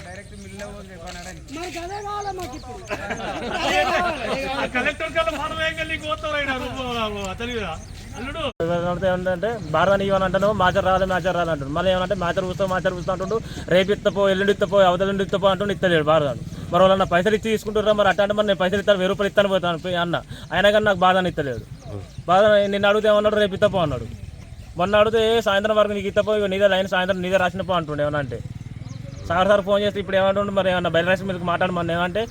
Direct mill ఏంటంటే భారతాన్ని ఇవ్వనంటాను మ్యాచర్ రాలంటాడు మళ్ళీ ఏమంటే మ్యాచర్ కూస్తా అంటుండు రేపు ఇత్తపో ఎల్లుండి ఇత్తపో అవతల ఇత్తపో అంటూ ఇస్తలేడు భారతాన్ని మరి వాళ్ళన్న పైసలు ఇచ్చి తీసుకుంటారా మరి అట్లా అంటే మరి నేను పైసలు ఇస్తాను 1000 రూపాయలు ఇస్తాను పోతాను అన్న అయినా కానీ నాకు బాధని ఇస్తలేడు బాధ నిన్ను అడిగితే ఏమన్నాడు రేపు ఇత్తపో అన్నాడు మొన్న అడిగితే సాయంత్రం వరకు నీకు ఇత్తపో నీదే లైన్ సాయంత్రం నీదే రాసినపో అంటుండే ఏమన్నా అంటే సార్ ఫోన్ చేస్తే ఇప్పుడు ఏమంటుండు మరి ఏమన్నా బయలుదేరి మీకు మాట్లాడమని ఏమంటే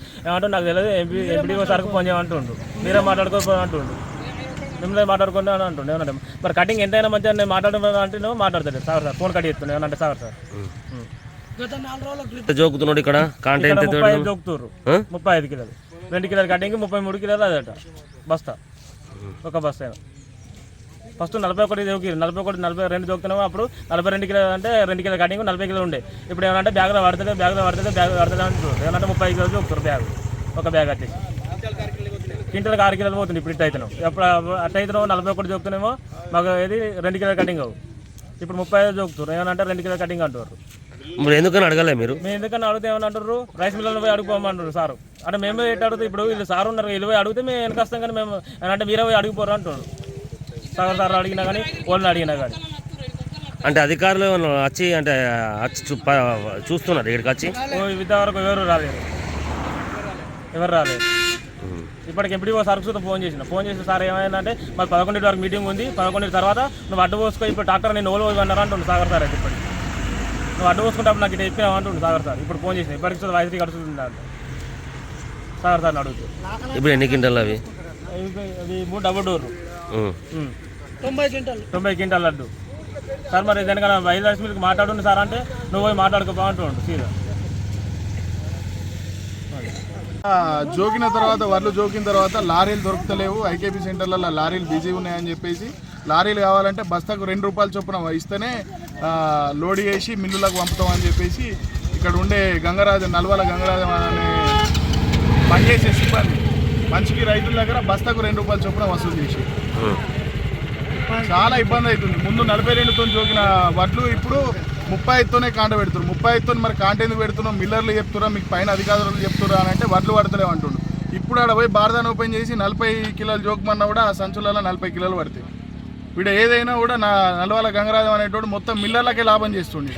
నాకు తెలియదు ఎంపీడీఓ సార్కి ఫోన్ చేయమంటుండు మీరే మాట్లాడుకోకపోయి అంటుండు మిమ్మల్ని మాట్లాడుకుంటా అని అంటుండే ఏమంటే మరి కటింగ్ ఎంతైనా మంచిగా నేను మాట్లాడుతున్నా అంటే నువ్వు మాట్లాడతాడు సార్ ఫోన్ కట్ చేస్తుండే ఏమంటే సార్ జోకుతున్నాడు ఇక్కడ 35 జోకుతుర్రు 35 కిలోలు 2 కిలోలు కటింగ్ 33 కిలోలు అదట బస్తా ఒక బస్తా అయినా ఫస్ట్ 41 జోకిరు 42 జోకుతున్నాము అప్పుడు 42 కిలోలు అంటే 2 కిలోల కటింగ్ 40 కిలోలు ఉండే ఇప్పుడు ఏమంటే బ్యాగ్లో పడుతుంది అంటారు ఏమంటే 30 కిలోలు జోకుతారు బ్యాగ్ ఒక బ్యాగ్ వచ్చేసి క్వింటల్కి 6 కిలోలు పోతుంది ఇప్పుడు ఇట్లా అవుతున్నాం ఎప్పుడు అట్లా అవుతున్నావు 41 జోకుతున్నామో మాకు ఇది 2 కిలోల కటింగ్ అవు ఇప్పుడు 35 జోకుతారు ఏమనంటే 2 కిలోల కటింగ్ అంటారు మరి ఎందుకని అడగలే మీరు మేము ఎందుకని అడిగితే ఏమని అంటారు రైస్ మిల్లలో పోయి అడుగుపోమంటారు సారు అంటే మేము ఎట్లా అడుగుతాం ఇప్పుడు వీళ్ళు సార్ ఉన్నారు వీళ్ళు పోయి అడిగితే మేము వెనక వస్తాం కానీ మేము అంటే మీరే పోయి అడిగిపోరు అంటున్నారు సార్ అడిగినా కానీ వాళ్ళని అడిగినా కానీ అంటే అధికారులు వచ్చి అంటే చూస్తున్నారు ఇక్కడికి వచ్చి ఇంతవరకు ఎవరు రాలేదు ఇప్పటికి ఎంపీడీఓ సార్కు ఫోన్ చేసిన సార్ ఏమైందంటే మాకు 11 వరకు మీటింగ్ ఉంది 11 తర్వాత నువ్వు అడ్డు పోసుకో ఇప్పుడు డాక్టర్ నేను ఓలో అన్నారు అంటుండు సాగర్ సార్ అయితే ఇప్పటికి నువ్వు అడ్డు పోసుకుంటే నాకు ఇటు చెప్పినావు అంటుండు సాగర్ సార్ ఇప్పుడు ఫోన్ చేసిన ఇప్పటికి వాయిస్ కడుతుంది సాగర్ సార్ని అడుగుతూ ఇప్పుడు ఎన్ని క్వింటాలు అవి 3 డబుల్ డోర్లు 90 క్వింటాల్ లడ్డు సార్ మరి దానికన్నా వైద్య మీకు మాట్లాడుంది సార్ అంటే నువ్వు పోయి మాట్లాడుకోబాగుంటుండు సీదా జోకిన తర్వాత లారీలు దొరుకుతలేవు ఐకేపీ సెంటర్లలో లారీలు బిజీ ఉన్నాయని చెప్పేసి లారీలు కావాలంటే బస్తాకు 2 రూపాయల చొప్పున ఇస్తేనే లోడ్ చేసి మిల్లులకు పంపుతామని చెప్పేసి ఇక్కడ ఉండే నల్వాల గంగరాజు అనే పనిచేసే సిబ్బంది మనిషికి రైతుల దగ్గర బస్తాకు 2 రూపాయల చొప్పున వసూలు చేసి చాలా ఇబ్బంది అవుతుంది ముందు 42తో జోకిన వడ్లు ఇప్పుడు 35తోనే కాంట పెడుతున్నారు 35తో మరి కాంట ఎందుకు పెడుతున్నాం మిల్లర్లు చెప్తున్నా మీకు పైన అధికారులు చెప్తున్నా అని అంటే వడ్లు పడతలేవు అంటుండు ఇప్పుడు ఆడ పోయి బార్దాన్ని ఓపెన్ చేసి 40 కిలోలు జోకమన్నా కూడా ఆ సంచులలో 40 కిలోలు పడతాయి వీడు ఏదైనా కూడా నల్వాల గంగరాజం అనేటోడు మొత్తం మిల్లర్లకే లాభం చేస్తుండే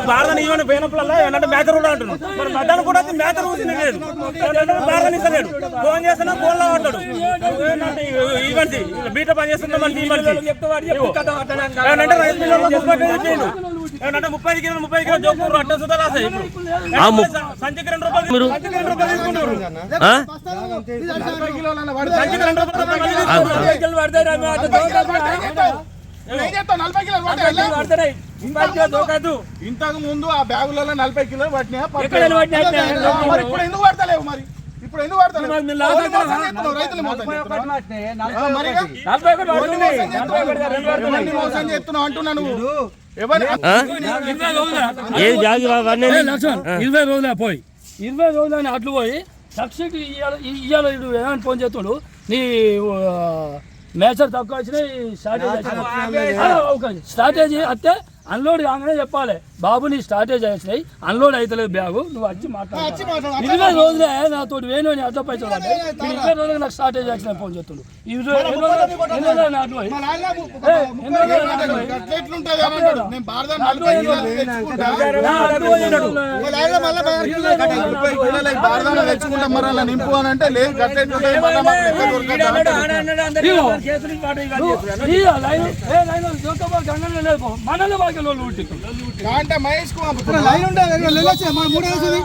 భారత ఇవ్వని పోయినప్పుడల్లా ఏంటంటే మేకర్ కూడా అంటున్నాడు మరి మధ్యాహ్నం కూడా మేకర్ లేదు భారత ఇస్తలేడు ఫోన్ చేస్తున్నా ఫోన్లో అంటాడు ఇవ్వండి బీట పని చేస్తున్నా మనకి ఏమంటే రైతు మిల్లు 30 కిలో జోకూరు అడ్డ సుధా రాసాయి సంచికి 2 రూపాయలు తీసుకుంటారు సంచికి 2 రూపాయలు ఇంతకు ముందు ఆ బ్యాగులలో 40 కిలోలు పట్టినాయి ఎందుకు పడతలేవు మరి ఇప్పుడు ఎందుకు మోసం చేస్తున్నావు అంటున్నా నువ్వు 20 రోజులే పోయి 20 రోజులని అట్లు పోయి సబ్సిడీ ఇవ్వాలి ఏమని ఫోన్ చేస్తాడు నీ మేచర్ తక్కువ వచ్చినాయి స్ట్రాటజీ వస్తే అన్లోడ్ కాగానే చెప్పాలి బాబు నీ స్టార్టేజ్ వచ్చినాయి అన్లోడ్ అవుతలేదు బ్యాగు నువ్వు వచ్చి మాట్లాడు 20 రోజులే నాతో వేణు అని అట్లా పైసలు పడ్డాయి 20 రోజులకు నాకు స్టార్టేజ్ వచ్చిన ఫోన్ చెప్తుండు 20 రోజులు నాటు పోయి ఎట్లుంటది అని అంటాడు. నేను బార్దాన్ని 40 కిలోలు తెచ్చుకుంటా. 30 కిలోలు ఈ బార్దాన్ని తెచ్చుకుంటా మరి అలా నింపు అని అంటే లేదు గట్టెట్లుంటది మళ్ళీ మాకు లెక్క దొరకదు అంటాడు. మనలో బాగా లోన్ ఉంటే అంటే మహేష్ కుమార్ లైన్ ఉండే మూడు వేసింది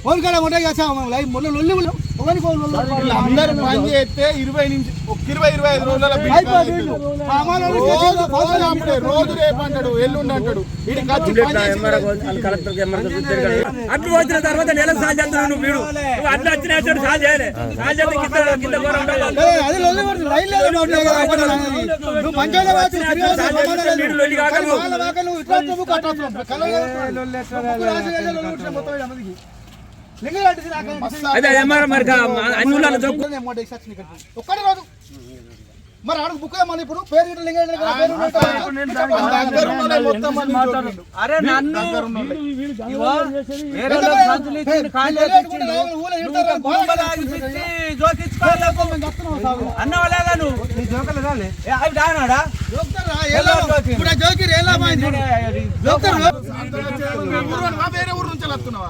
ఫోన్ కాడ ఉంటాయి కదా లైన్ మొన్న లొల్లి అందరూ పని చేస్తే 20 నుంచి 25 రోజుల రోజు రేపు అంటాడు ఎల్లుండి అంటాడు వీడికి ఖర్చు పని అట్లు వచ్చిన తర్వాత నెల సాల్ చేస్తున్నావు నువ్వు వీడు నువ్వు అట్లు వచ్చిన సాల్ చేయాలి సాల్ చేస్తే కింద అది లొల్లి లైన్ లేదు నువ్వు మంచిగా ఒక్కడే రోజు మరి ఆడ బుక్ మళ్ళీ ఇప్పుడు పేరు వేరే ఊరు నుంచి వస్తున్నావా